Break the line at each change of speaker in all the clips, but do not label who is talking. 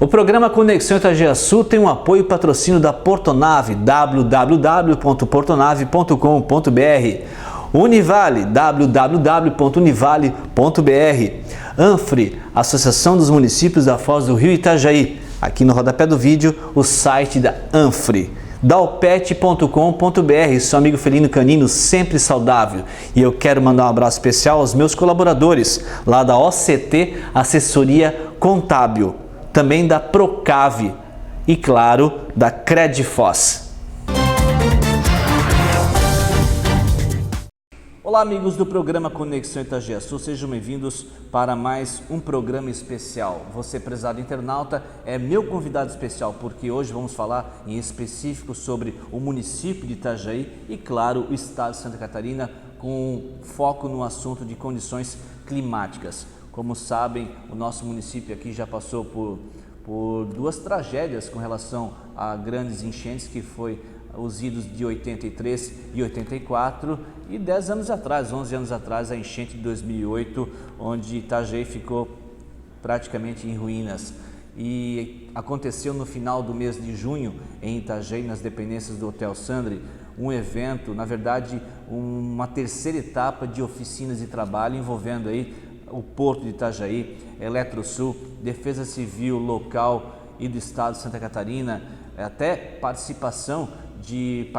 O programa Conexão Itajaí tem um apoio e patrocínio da Portonave, www.portonave.com.br, Univale, www.univale.br, Anfre, Associação dos Municípios da Foz do Rio Itajaí, aqui no rodapé do vídeo, o site da Anfre. Dalpet.com.br, seu amigo felino canino sempre saudável. E eu quero mandar um abraço especial aos meus colaboradores lá da OCT Assessoria Contábil, também da Procave e, claro, da Credfoz. Olá, amigos do programa Conexão Itajaí, sejam bem-vindos para mais um programa especial. Você, prezado internauta, é meu convidado especial porque hoje vamos falar em específico sobre o município de Itajaí e, claro, o estado de Santa Catarina, com foco no assunto de condições climáticas. Como sabem, o nosso município aqui já passou por duas tragédias com relação a grandes enchentes, que foi os idos de 83 e 84 e 10 anos atrás, 11 anos atrás, a enchente de 2008, onde Itajaí ficou praticamente em ruínas. E aconteceu no final do mês de junho, em Itajaí, nas dependências do Hotel Sandri, um evento, na verdade, uma terceira etapa de oficinas de trabalho envolvendo aí o Porto de Itajaí, Eletrosul, Defesa Civil local e do Estado de Santa Catarina, até participação de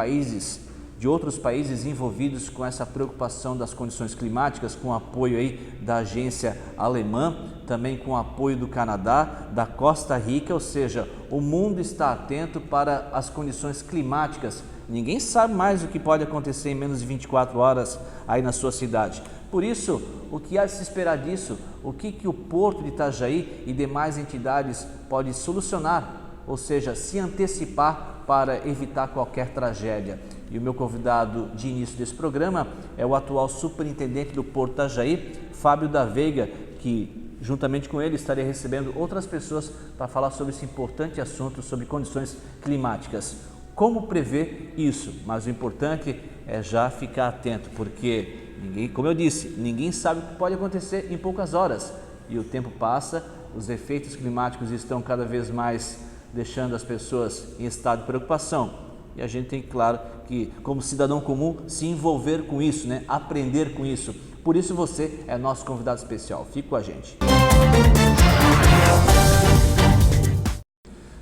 outros países envolvidos com essa preocupação das condições climáticas, com apoio aí da agência alemã, também com apoio do Canadá, da Costa Rica, ou seja, o mundo está atento para as condições climáticas. Ninguém sabe mais o que pode acontecer em menos de 24 horas aí na sua cidade. Por isso, o que há de se esperar disso? O que o Porto de Itajaí e demais entidades podem solucionar, ou seja, se antecipar para evitar qualquer tragédia. E o meu convidado de início desse programa é o atual superintendente do Porto de Itajaí, Fábio da Veiga, que juntamente com ele estaria recebendo outras pessoas para falar sobre esse importante assunto, sobre condições climáticas. Como prever isso? Mas o importante é já ficar atento, porque como eu disse, ninguém sabe o que pode acontecer em poucas horas. E o tempo passa, os efeitos climáticos estão cada vez mais deixando as pessoas em estado de preocupação. E a gente tem, claro, que como cidadão comum, se envolver com isso, né? Aprender com isso. Por isso você é nosso convidado especial. Fique com a gente.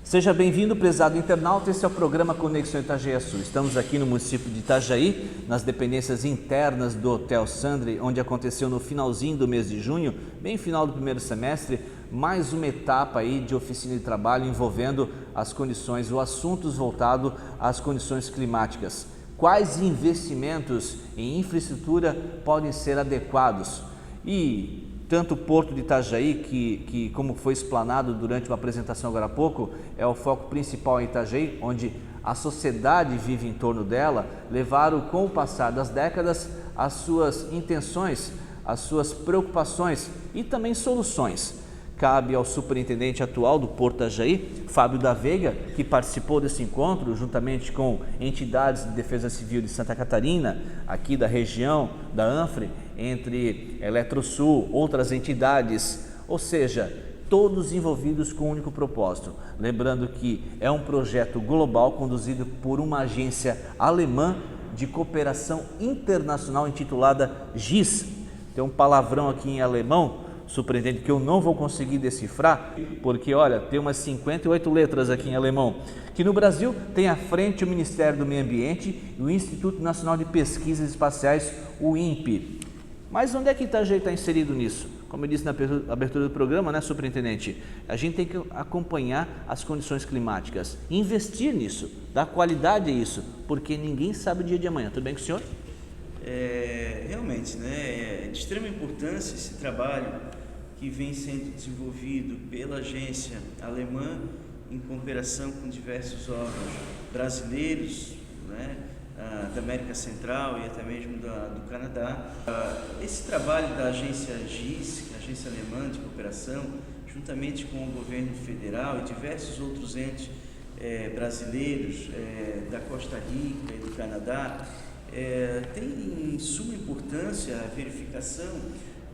Seja bem-vindo, prezado internauta. Esse é o programa Conexão Itajaí. Estamos aqui no município de Itajaí, nas dependências internas do Hotel Sandri, onde aconteceu no finalzinho do mês de junho, bem final do primeiro semestre, mais uma etapa aí de oficina de trabalho envolvendo as condições ou assuntos voltados às condições climáticas. Quais investimentos em infraestrutura podem ser adequados? E tanto o Porto de Itajaí, que como foi explanado durante uma apresentação agora há pouco, é o foco principal em Itajaí, onde a sociedade vive em torno dela, levaram com o passar das décadas as suas intenções, as suas preocupações e também soluções. Cabe ao superintendente atual do Porto de Itajaí, Fábio da Veiga, que participou desse encontro juntamente com entidades de defesa civil de Santa Catarina, aqui da região da Anfre, entre Eletrosul, outras entidades, ou seja, todos envolvidos com um único propósito. Lembrando que é um projeto global conduzido por uma agência alemã de cooperação internacional intitulada GIS. Tem um palavrão aqui em alemão, superintendente, que eu não vou conseguir decifrar, porque olha, tem umas 58 letras aqui em alemão, que no Brasil tem à frente o Ministério do Meio Ambiente e o Instituto Nacional de Pesquisas Espaciais, o INPE. Mas onde é que Itajaí está inserido nisso? Como eu disse na abertura do programa, né, superintendente? A gente tem que acompanhar as condições climáticas, investir nisso, dar qualidade a isso, porque ninguém sabe o dia de amanhã. Tudo bem com o senhor?
Realmente, né, é de extrema importância esse trabalho que vem sendo desenvolvido pela agência alemã em cooperação com diversos órgãos brasileiros, né, da América Central e até mesmo do Canadá. Esse trabalho da agência GIS, que é a agência alemã de cooperação, juntamente com o governo federal e diversos outros entes brasileiros da Costa Rica e do Canadá, tem em suma importância a verificação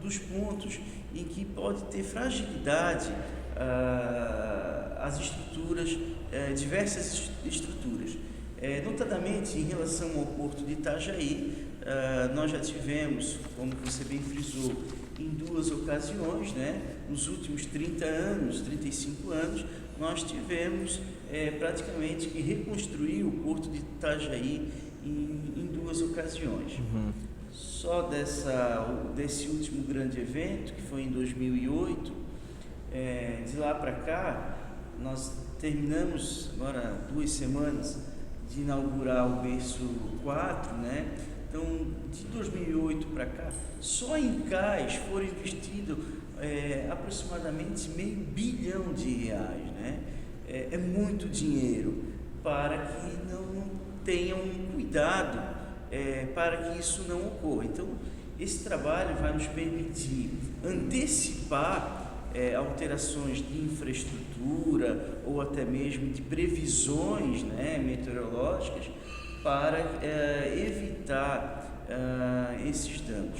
dos pontos em que pode ter fragilidade as estruturas, diversas estruturas. Notadamente, em relação ao Porto de Itajaí, nós já tivemos, como você bem frisou, em 2 ocasiões, né, nos últimos 30 anos, 35 anos, nós tivemos praticamente que reconstruir o Porto de Itajaí em 2 ocasiões. Só desse último grande evento, que foi em 2008, de lá para cá, nós terminamos agora 2 semanas de inaugurar o berço 4, né? Então, de 2008 para cá, só em cais foram investidos aproximadamente R$500 bilhão, né? É muito dinheiro para que não tenham cuidado para que isso não ocorra. Então, esse trabalho vai nos permitir antecipar alterações de infraestrutura ou até mesmo de previsões, né, meteorológicas para evitar esses danos.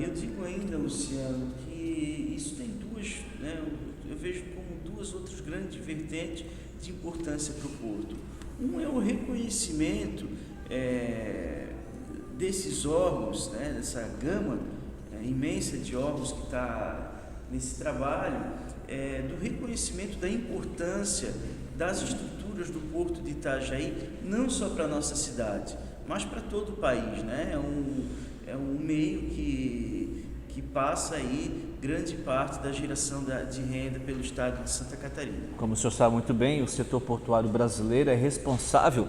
Eu digo ainda, Luciano, que isso tem eu vejo como 2 outras grandes vertentes de importância para o Porto. Um é o reconhecimento desses órgãos, né, dessa gama imensa de órgãos que está nesse trabalho, do reconhecimento da importância das estruturas do Porto de Itajaí, não só para a nossa cidade, mas para todo o país, né? É um meio que passa aí grande parte da geração de renda pelo estado de Santa Catarina.
Como o senhor sabe muito bem, o setor portuário brasileiro é responsável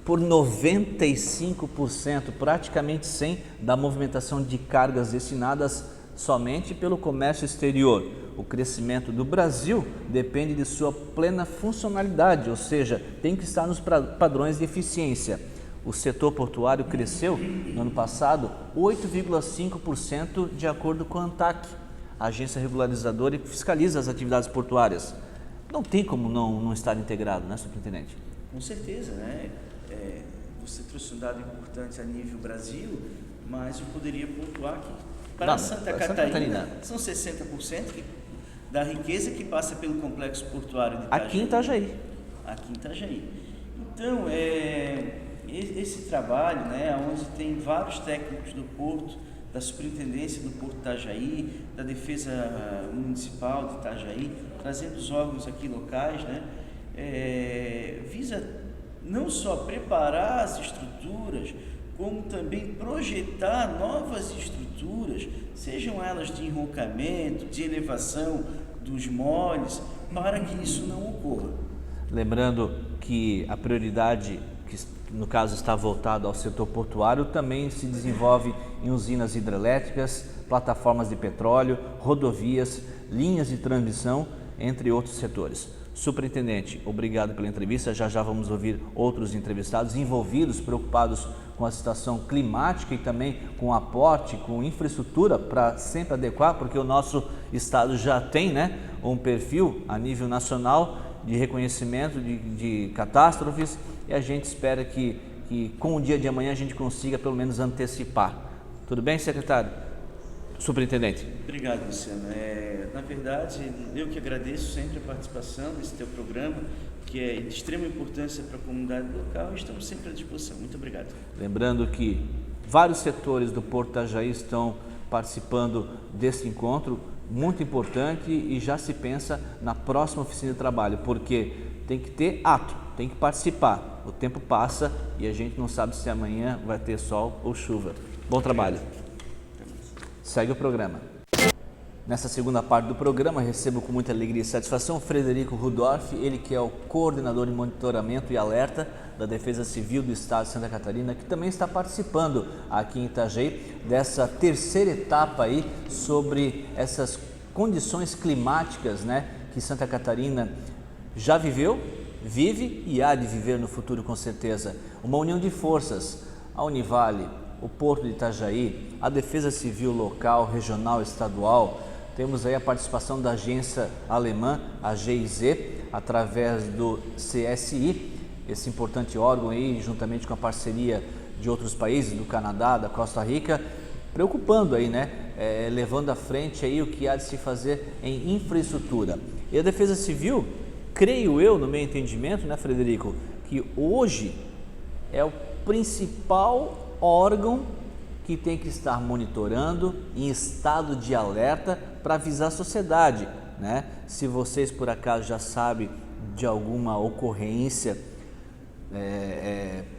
por 95%, praticamente 100%, da movimentação de cargas destinadas somente pelo comércio exterior. O crescimento do Brasil depende de sua plena funcionalidade, ou seja, tem que estar nos padrões de eficiência. O setor portuário cresceu no ano passado 8,5% de acordo com a ANTAQ, a agência regularizadora e fiscaliza as atividades portuárias. Não tem como não estar integrado, né, superintendente?
Com certeza, né? Você trouxe um dado importante a nível Brasil, mas eu poderia pontuar que para Santa Catarina são 60% da riqueza que passa pelo complexo portuário de Itajaí.
Aqui em Itajaí.
Aqui em Itajaí. Então, esse trabalho, né, onde tem vários técnicos do Porto, da Superintendência do Porto de Itajaí, da Defesa Municipal de Itajaí, trazendo os órgãos aqui locais, né, visa não só preparar as estruturas, como também projetar novas estruturas, sejam elas de enrocamento, de elevação dos moles, para que isso não ocorra.
Lembrando que a prioridade, que no caso está voltada ao setor portuário, também se desenvolve em usinas hidrelétricas, plataformas de petróleo, rodovias, linhas de transmissão, entre outros setores. Superintendente, obrigado pela entrevista. Já vamos ouvir outros entrevistados envolvidos, preocupados com a situação climática e também com aporte, com infraestrutura para sempre adequar, porque o nosso estado já tem, né, um perfil a nível nacional de reconhecimento de catástrofes, e a gente espera que com o dia de amanhã a gente consiga pelo menos antecipar. Tudo bem, secretário? Superintendente.
Obrigado, Luciano. Na verdade, eu que agradeço sempre a participação nesse teu programa, que é de extrema importância para a comunidade local, e estamos sempre à disposição. Muito obrigado.
Lembrando que vários setores do Porto Itajaí estão participando desse encontro, muito importante, e já se pensa na próxima oficina de trabalho, porque tem que ter ato, tem que participar. O tempo passa e a gente não sabe se amanhã vai ter sol ou chuva. Bom trabalho. Segue o programa. Nessa segunda parte do programa, recebo com muita alegria e satisfação Frederico Rudolph, ele que é o coordenador de monitoramento e alerta da Defesa Civil do Estado de Santa Catarina, que também está participando aqui em Itajaí dessa terceira etapa aí sobre essas condições climáticas, né, que Santa Catarina já viveu, vive e há de viver no futuro com certeza. Uma união de forças, a Univale, o Porto de Itajaí, a Defesa Civil local, regional, estadual. Temos aí a participação da agência alemã, a GIZ, através do CSI, esse importante órgão aí, juntamente com a parceria de outros países, do Canadá, da Costa Rica, preocupando aí, né, levando à frente aí o que há de se fazer em infraestrutura. E a Defesa Civil, creio eu, no meu entendimento, né, Frederico, que hoje é o principal órgão que tem que estar monitorando em estado de alerta para avisar a sociedade, né? Se vocês por acaso já sabem de alguma ocorrência,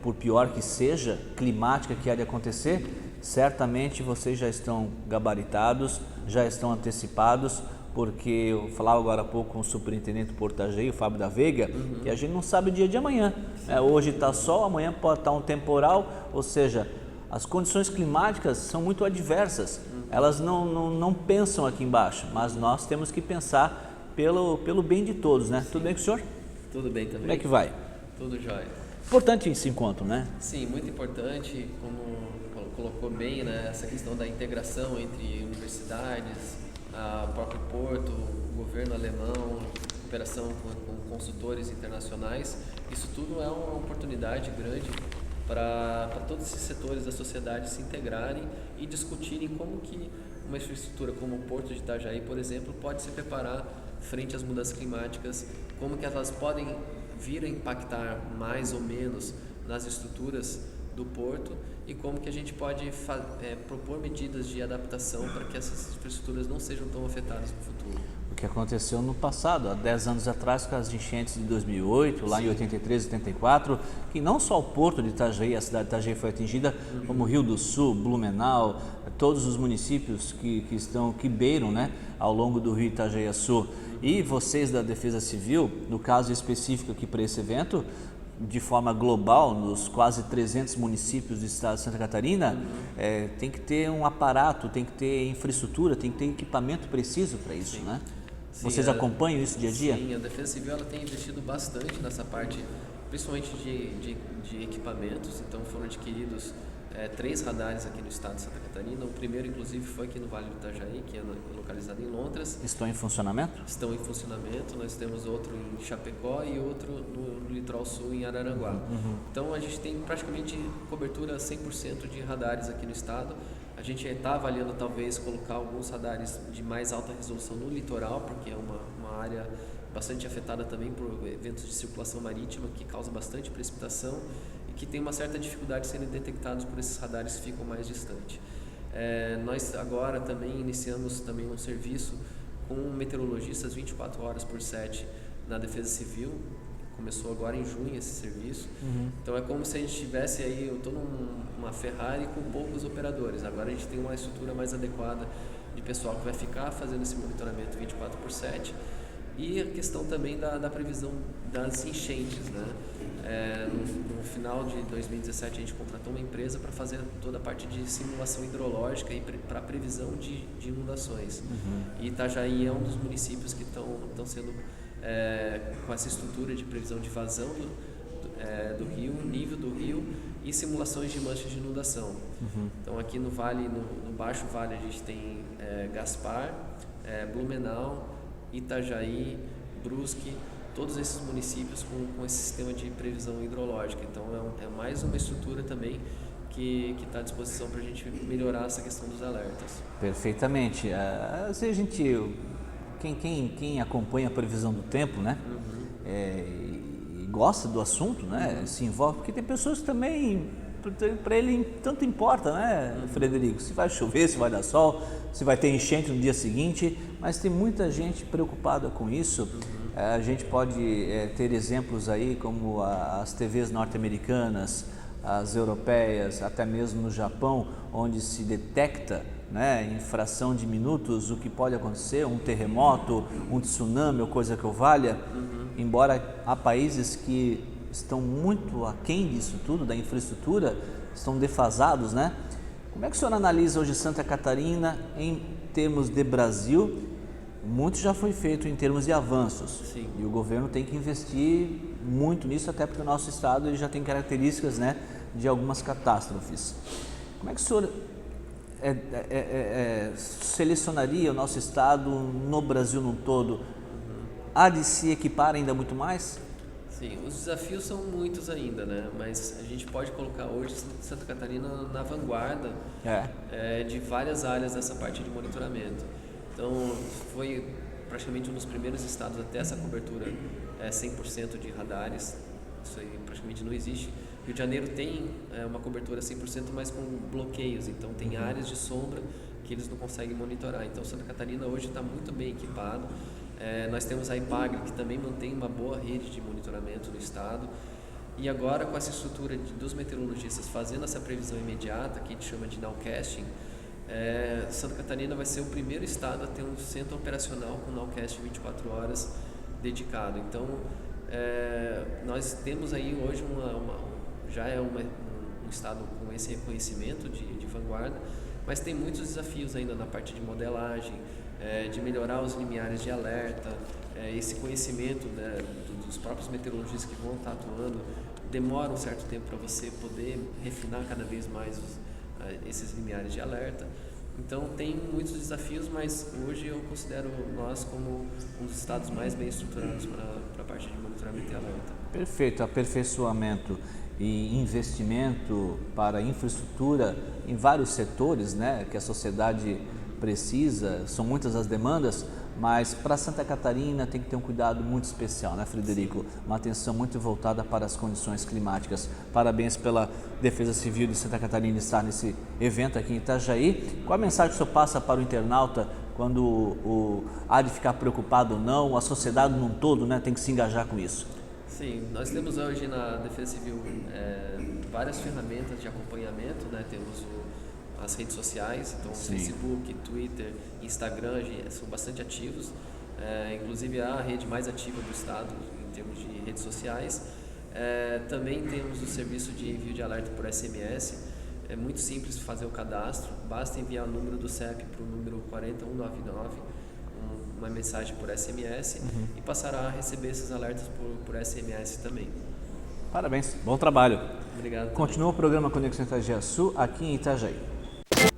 por pior que seja, climática que há de acontecer, certamente vocês já estão gabaritados, já estão antecipados, porque eu falava agora há pouco com o superintendente do Porto Itajaí, o Fábio da Veiga, que a gente não sabe o dia de amanhã. Hoje está sol, amanhã pode estar um temporal, ou seja, as condições climáticas são muito adversas. Elas não pensam aqui embaixo, mas nós temos que pensar pelo bem de todos, né? Sim. Tudo bem com o senhor?
Tudo bem também.
Como é que vai?
Tudo jóia.
Importante esse encontro, né?
Sim, muito importante, como colocou bem, né, essa questão da integração entre universidades, o próprio Porto, o governo alemão, cooperação com consultores internacionais. Isso tudo é uma oportunidade grande para todos esses setores da sociedade se integrarem e discutirem como que uma infraestrutura como o Porto de Itajaí, por exemplo, pode se preparar frente às mudanças climáticas, como que elas podem vir a impactar mais ou menos nas estruturas do porto e como que a gente pode propor medidas de adaptação para que essas infraestruturas não sejam tão afetadas no futuro.
O que aconteceu no passado, há 10 anos atrás, com as enchentes de 2008, lá em 83, 84, que não só o Porto de Itajaí, a cidade de Itajaí foi atingida, como Rio do Sul, Blumenau, todos os municípios que beiram, né, ao longo do rio Itajaí-Açu. E vocês da Defesa Civil, no caso específico aqui para esse evento, de forma global, nos quase 300 municípios do estado de Santa Catarina, tem que ter um aparato, tem que ter infraestrutura, tem que ter equipamento preciso para isso, né? Sim, vocês acompanham isso dia a dia?
Sim, a Defesa Civil ela tem investido bastante nessa parte, principalmente de equipamentos. Então foram adquiridos 3 radares aqui no estado de Santa Catarina. O primeiro, inclusive, foi aqui no Vale do Itajaí, que é localizado em Lontras.
Estão em funcionamento?
Estão em funcionamento. Nós temos outro em Chapecó e outro no Litoral Sul, em Araranguá. Então, a gente tem praticamente cobertura 100% de radares aqui no estado. A gente está avaliando, talvez, colocar alguns radares de mais alta resolução no litoral, porque é uma área bastante afetada também por eventos de circulação marítima, que causa bastante precipitação e que tem uma certa dificuldade de serem detectados por esses radares que ficam mais distantes. Nós agora também iniciamos também um serviço com meteorologistas 24 horas por 7 na Defesa Civil. Começou agora em junho esse serviço. Então é como se a gente tivesse aí, eu estou numa Ferrari com poucos operadores. Agora a gente tem uma estrutura mais adequada de pessoal que vai ficar fazendo esse monitoramento 24 por 7. E a questão também da previsão das enchentes, né? No final de 2017 a gente contratou uma empresa para fazer toda a parte de simulação hidrológica e para previsão de inundações. E Itajaí é um dos municípios que estão sendo com essa estrutura de previsão de vazão do rio, nível do rio e simulações de manchas de inundação. Então aqui no Vale, no Baixo Vale, a gente tem Gaspar, Blumenau, Itajaí, Brusque, todos esses municípios com esse sistema de previsão hidrológica. Então é mais uma estrutura também que está à disposição para a gente melhorar essa questão dos alertas.
Perfeitamente. Se a gente, quem acompanha a previsão do tempo, né, e gosta do assunto, né, se envolve, porque tem pessoas que também, para ele tanto importa, né, Frederico, se vai chover, se vai dar sol, se vai ter enchente no dia seguinte, mas tem muita gente preocupada com isso. A gente pode ter exemplos aí como as TVs norte-americanas, as europeias, até mesmo no Japão, onde se detecta, né, em fração de minutos o que pode acontecer, um terremoto, um tsunami ou coisa que o valha, embora há países que estão muito aquém disso tudo, da infraestrutura, estão defasados, né? Como é que o senhor analisa hoje Santa Catarina em termos de Brasil? Muito já foi feito em termos de avanços.
Sim.
E o governo tem que investir muito nisso, até porque o nosso estado ele já tem características, né, de algumas catástrofes. Como é que o senhor selecionaria o nosso estado no Brasil num todo? Há de se equipar ainda muito mais?
Sim, os desafios são muitos ainda, né? Mas a gente pode colocar hoje Santa Catarina na vanguarda de várias áreas dessa parte de monitoramento. Então, foi praticamente um dos primeiros estados a ter essa cobertura 100% de radares. Isso aí praticamente não existe. Rio de Janeiro tem uma cobertura 100%, mas com bloqueios. Então, tem áreas de sombra que eles não conseguem monitorar. Então, Santa Catarina hoje está muito bem equipado. Nós temos a IPAGRE, que também mantém uma boa rede de monitoramento no estado. E agora, com essa estrutura dos meteorologistas fazendo essa previsão imediata, que a gente chama de nowcasting, Santa Catarina vai ser o primeiro estado a ter um centro operacional com nowcast 24 horas dedicado. Então, nós temos aí hoje um estado com esse reconhecimento de vanguarda, mas tem muitos desafios ainda na parte de modelagem, de melhorar os limiares de alerta, esse conhecimento, né, dos próprios meteorologistas que vão estar atuando, demora um certo tempo para você poder refinar cada vez mais esses limiares de alerta. Então tem muitos desafios, mas hoje eu considero nós como um dos estados mais bem estruturados para a parte de monitoramento e alerta.
Perfeito, aperfeiçoamento e investimento para infraestrutura em vários setores, né, que a sociedade precisa, são muitas as demandas, mas para Santa Catarina tem que ter um cuidado muito especial, né, Frederico? Uma atenção muito voltada para as condições climáticas. Parabéns pela Defesa Civil de Santa Catarina estar nesse evento aqui em Itajaí. Qual a mensagem que o senhor passa para o internauta quando há de ficar preocupado ou não? A sociedade num todo, né, tem que se engajar com isso.
Sim, nós temos hoje na Defesa Civil várias ferramentas de acompanhamento, né? Temos as redes sociais, então Facebook, Twitter, Instagram são bastante ativos, inclusive a rede mais ativa do estado em termos de redes sociais. Também temos o serviço de envio de alerta por SMS. É muito simples fazer o cadastro, basta enviar o número do CEP para o número 40199, uma mensagem por SMS, e passará a receber esses alertas por SMS também.
Parabéns, bom trabalho.
Obrigado.
Continua o programa Conexão Itajaí-Sul aqui em Itajaí.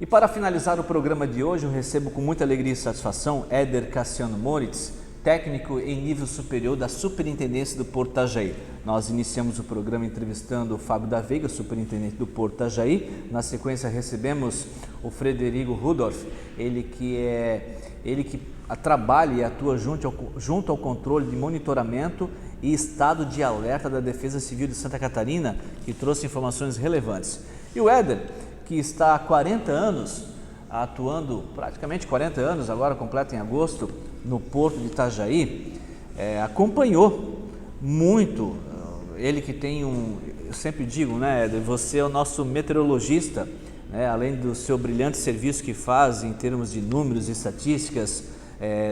E para finalizar o programa de hoje, eu recebo com muita alegria e satisfação Éder Cassiano Moritz, técnico em nível superior da Superintendência do Porto Itajaí. Nós iniciamos o programa entrevistando o Fábio da Veiga, superintendente do Porto Itajaí. Na sequência recebemos o Frederico Rudolph, ele que trabalha e atua junto ao controle de monitoramento e estado de alerta da Defesa Civil de Santa Catarina, que trouxe informações relevantes. E o Éder, que está há 40 anos, atuando praticamente 40 anos, agora completa em agosto, no Porto de Itajaí, acompanhou muito, ele que tem eu sempre digo, né, Éder, você é o nosso meteorologista, né, além do seu brilhante serviço que faz em termos de números e estatísticas,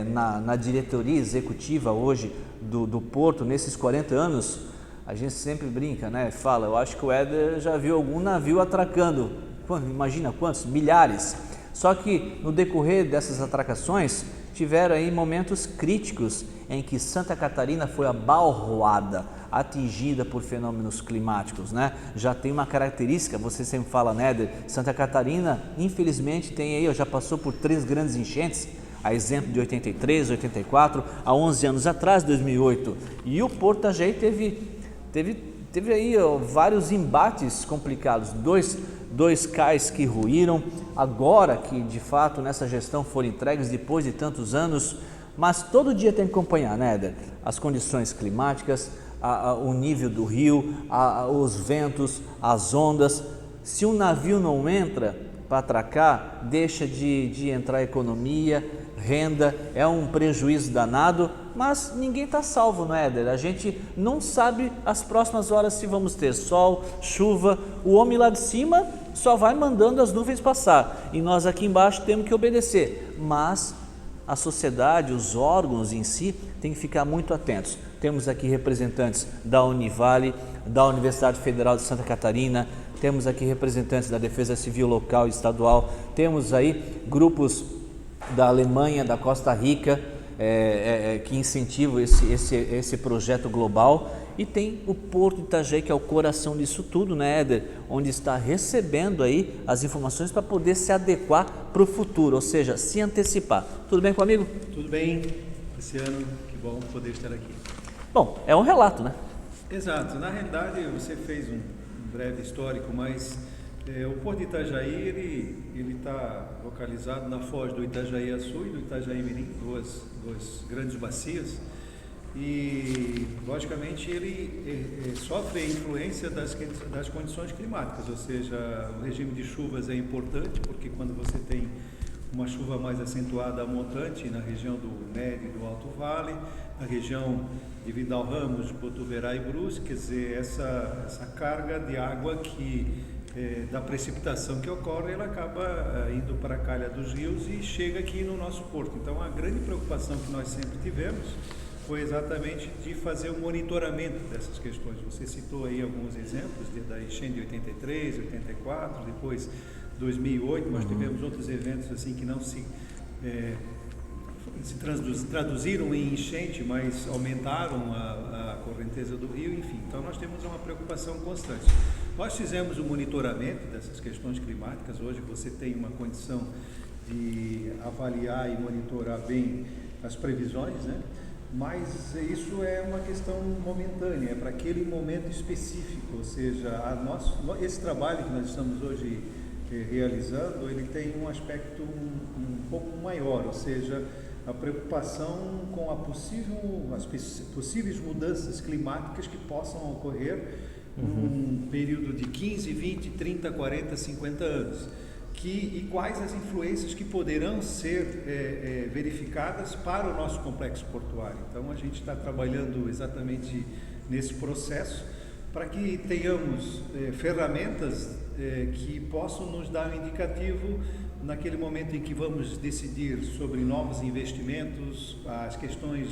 na diretoria executiva hoje do Porto, nesses 40 anos, a gente sempre brinca, né? Fala, eu acho que o Éder já viu algum navio atracando, imagina quantos? Milhares. Só que no decorrer dessas atracações, tiveram aí momentos críticos em que Santa Catarina foi abalroada, atingida por fenômenos climáticos, né? Já tem uma característica, você sempre fala, né, Éder? Santa Catarina, infelizmente, tem aí, já passou por 3 grandes enchentes, a exemplo de 83, 84, há 11 anos atrás, 2008. E o Porto Itajaí teve aí vários embates complicados, dois cais que ruíram, agora que de fato nessa gestão foram entregues depois de tantos anos, mas todo dia tem que acompanhar, né, Éder? As condições climáticas, o nível do rio, os ventos, as ondas. Se um navio não entra para atracar, deixa de entrar economia, renda, é um prejuízo danado, mas ninguém está salvo, não é, Éder? A gente não sabe as próximas horas se vamos ter sol, chuva, o homem lá de cima só vai mandando as nuvens passar e nós aqui embaixo temos que obedecer, mas a sociedade, os órgãos em si, tem que ficar muito atentos. Temos aqui representantes da Univale, da Universidade Federal de Santa Catarina, temos aqui representantes da Defesa Civil local e estadual, temos aí grupos da Alemanha, da Costa Rica, que incentivam esse projeto global, e tem o Porto de Itajaí, que é o coração disso tudo, né, Éder? Onde está recebendo aí as informações para poder se adequar para o futuro, ou seja, se antecipar. Tudo bem comigo?
Tudo bem, Luciano, que bom poder estar aqui.
Bom, é um relato, né?
Exato. Na realidade, você fez um breve histórico, mas o Porto de Itajaí, ele está localizado na foz do Itajaí-Açu e do Itajaí-Mirim, duas grandes bacias, e logicamente ele sofre a influência das condições climáticas, ou seja, o regime de chuvas é importante, porque quando você tem uma chuva mais acentuada a montante na região do Médio e do Alto Vale, na região de Vidal Ramos, Botuverá e Brusque, quer dizer, essa carga de água da precipitação que ocorre, ela acaba indo para a calha dos rios e chega aqui no nosso porto. Então, a grande preocupação que nós sempre tivemos foi exatamente de fazer o monitoramento dessas questões. Você citou aí alguns exemplos da enchente de 83, 84, depois 2008, nós tivemos outros eventos assim que não se traduziram em enchente, mas aumentaram a correnteza do rio, enfim. Então nós temos uma preocupação constante. Nós fizemos o monitoramento dessas questões climáticas. Hoje você tem uma condição de avaliar e monitorar bem as previsões, né? Mas isso é uma questão momentânea, é para aquele momento específico, ou seja, esse trabalho que nós estamos hoje realizando, ele tem um aspecto um pouco maior, ou seja, a preocupação com as possíveis mudanças climáticas que possam ocorrer num período de 15, 20, 30, 40, 50 anos. E quais as influências que poderão ser verificadas para o nosso complexo portuário. Então, a gente está trabalhando exatamente nesse processo para que tenhamos ferramentas que possam nos dar um indicativo naquele momento em que vamos decidir sobre novos investimentos, as questões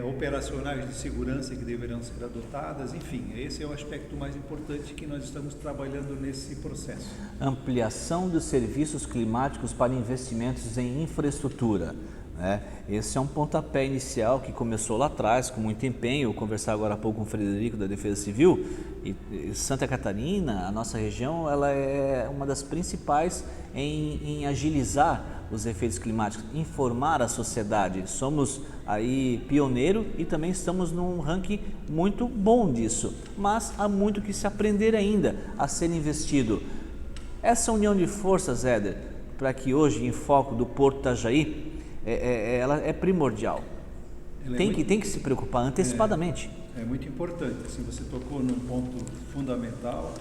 operacionais de segurança que deverão ser adotadas, enfim, esse é o aspecto mais importante que nós estamos trabalhando nesse processo.
Ampliação dos serviços climáticos para investimentos em infraestrutura. Esse é um pontapé inicial que começou lá atrás, com muito empenho. Eu conversei agora há pouco com o Frederico da Defesa Civil, e Santa Catarina, a nossa região, ela é uma das principais em agilizar os efeitos climáticos, informar a sociedade. Somos aí pioneiro e também estamos num ranking muito bom disso, mas há muito que se aprender ainda, a ser investido. Essa união de forças, Éder, para que hoje em foco do Porto Itajaí, ela é primordial. Tem que se preocupar antecipadamente.
É muito importante. Assim, você tocou num ponto fundamental.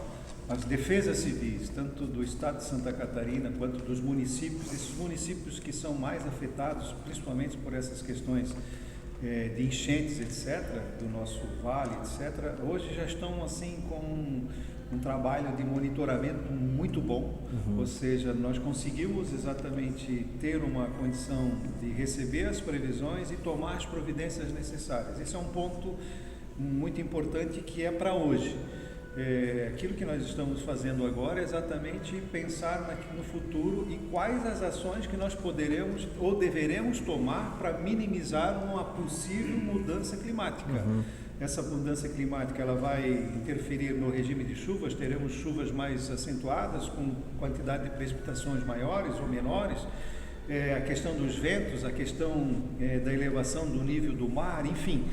As defesas civis, tanto do estado de Santa Catarina quanto dos municípios, esses municípios que são mais afetados, principalmente por essas questões de enchentes, etc., do nosso vale, etc., hoje já estão assim com um trabalho de monitoramento muito bom, ou seja, nós conseguimos exatamente ter uma condição de receber as previsões e tomar as providências necessárias. Esse é um ponto muito importante que é para hoje. Aquilo que nós estamos fazendo agora é exatamente pensar no futuro e quais as ações que nós poderemos ou deveremos tomar para minimizar uma possível mudança climática. Essa mudança climática ela vai interferir no regime de chuvas, teremos chuvas mais acentuadas, com quantidade de precipitações maiores ou menores, a questão dos ventos, a questão da elevação do nível do mar, enfim,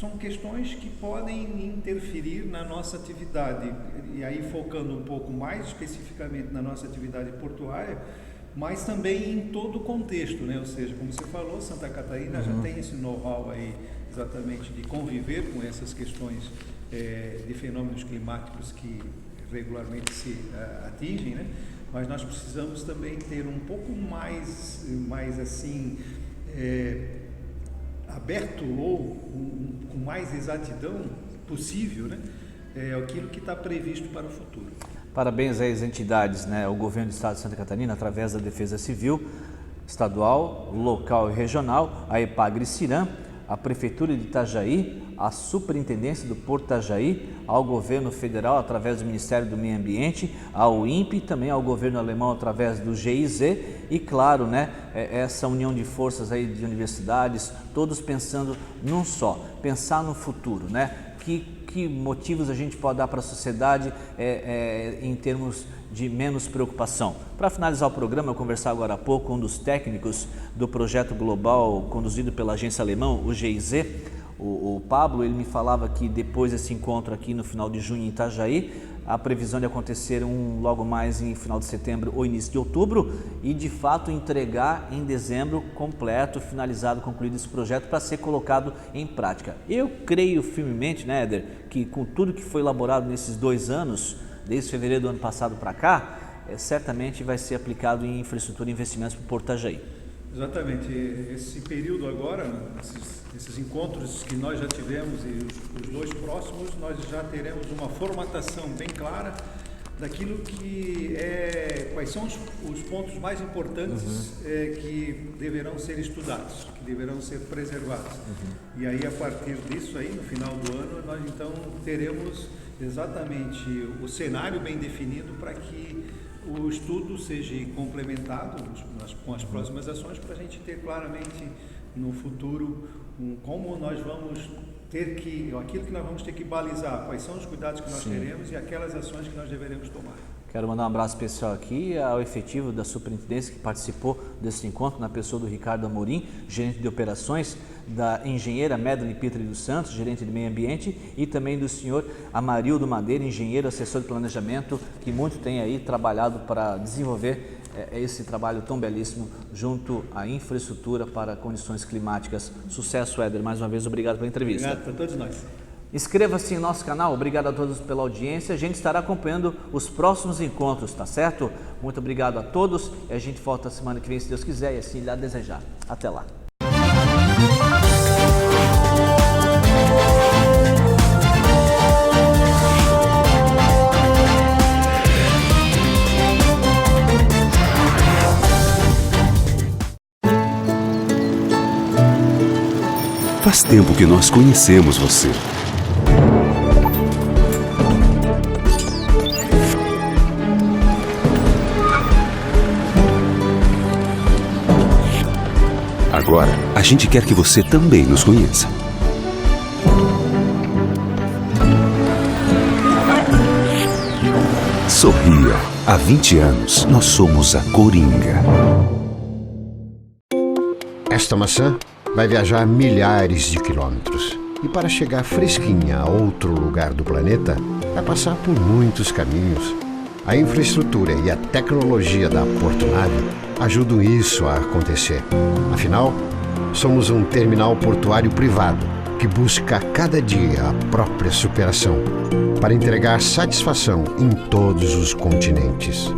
são questões que podem interferir na nossa atividade, e aí focando um pouco mais especificamente na nossa atividade portuária, mas também em todo o contexto, né? Ou seja, como você falou, Santa Catarina já tem esse know-how aí exatamente de conviver com essas questões de fenômenos climáticos que regularmente se atingem, né? Mas nós precisamos também ter um pouco mais assim aberto ou com mais exatidão possível, né? Aquilo que está previsto para o futuro.
Parabéns às entidades, né? O governo do estado de Santa Catarina, através da Defesa Civil estadual, local e regional, a Epagre-Ciram, a Prefeitura de Itajaí, a Superintendência do Porto Itajaí, ao Governo Federal através do Ministério do Meio Ambiente, ao INPE, também ao Governo Alemão através do GIZ e, claro, né, essa união de forças aí de universidades, todos pensando num só, pensar no futuro, né? Que motivos a gente pode dar para a sociedade em termos de menos preocupação. Para finalizar o programa, eu conversar agora há pouco com um dos técnicos do projeto global conduzido pela agência alemã, o GIZ, O Pablo, ele me falava que depois desse encontro aqui no final de junho em Itajaí, a previsão de acontecer logo mais em final de setembro ou início de outubro e de fato entregar em dezembro completo, finalizado, concluído esse projeto para ser colocado em prática. Eu creio firmemente, né, Éder, que com tudo que foi elaborado nesses 2 anos, desde fevereiro do ano passado para cá, certamente vai ser aplicado em infraestrutura e investimentos para o Porto Itajaí.
Exatamente. Esse período agora, esses encontros que nós já tivemos e os 2 próximos, nós já teremos uma formatação bem clara daquilo que quais são os pontos mais importantes que deverão ser estudados, que deverão ser preservados. E aí, a partir disso, aí, no final do ano, nós então teremos exatamente o cenário bem definido para que o estudo seja complementado com as próximas ações, para a gente ter claramente no futuro como nós vamos ter aquilo que nós vamos ter que balizar, quais são os cuidados que nós teremos e aquelas ações que nós deveremos tomar.
Quero mandar um abraço especial aqui ao efetivo da superintendência que participou desse encontro, na pessoa do Ricardo Amorim, gerente de operações, da engenheira Medley Petri dos Santos, gerente de meio ambiente, e também do senhor Amarildo Madeira, engenheiro, assessor de planejamento, que muito tem aí trabalhado para desenvolver esse trabalho tão belíssimo junto à infraestrutura para condições climáticas. Sucesso, Éder, mais uma vez, obrigado pela entrevista.
Obrigado a todos nós.
Inscreva-se em nosso canal, obrigado a todos pela audiência, a gente estará acompanhando os próximos encontros, tá certo? Muito obrigado a todos e a gente volta semana que vem, se Deus quiser e assim lhe desejar. Até lá.
Faz tempo que nós conhecemos você. Agora, a gente quer que você também nos conheça. Sorria. Há 20 anos, nós somos a Coringa.
Esta maçã vai viajar milhares de quilômetros. E para chegar fresquinha a outro lugar do planeta, vai passar por muitos caminhos. A infraestrutura e a tecnologia da Portonave ajudam isso a acontecer. Afinal, somos um terminal portuário privado que busca a cada dia a própria superação para entregar satisfação em todos os continentes.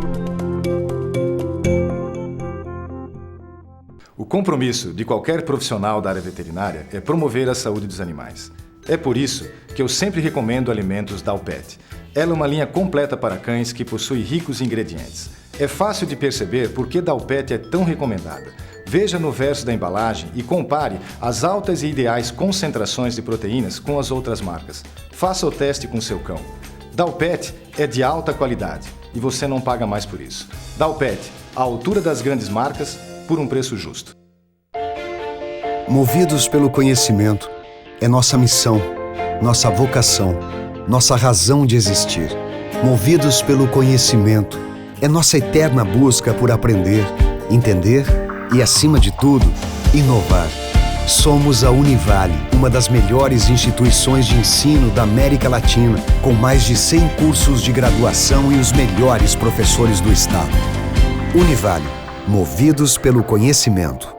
O compromisso de qualquer profissional da área veterinária é promover a saúde dos animais. É por isso que eu sempre recomendo alimentos Dalpet. Ela é uma linha completa para cães que possui ricos ingredientes. É fácil de perceber por que Dalpet é tão recomendada. Veja no verso da embalagem e compare as altas e ideais concentrações de proteínas com as outras marcas. Faça o teste com seu cão. Dalpet é de alta qualidade e você não paga mais por isso. Dalpet, à altura das grandes marcas, por um preço justo.
Movidos pelo conhecimento, é nossa missão, nossa vocação, nossa razão de existir. Movidos pelo conhecimento, é nossa eterna busca por aprender, entender e, acima de tudo, inovar. Somos a Univale, uma das melhores instituições de ensino da América Latina, com mais de 100 cursos de graduação e os melhores professores do estado. Univale, movidos pelo conhecimento.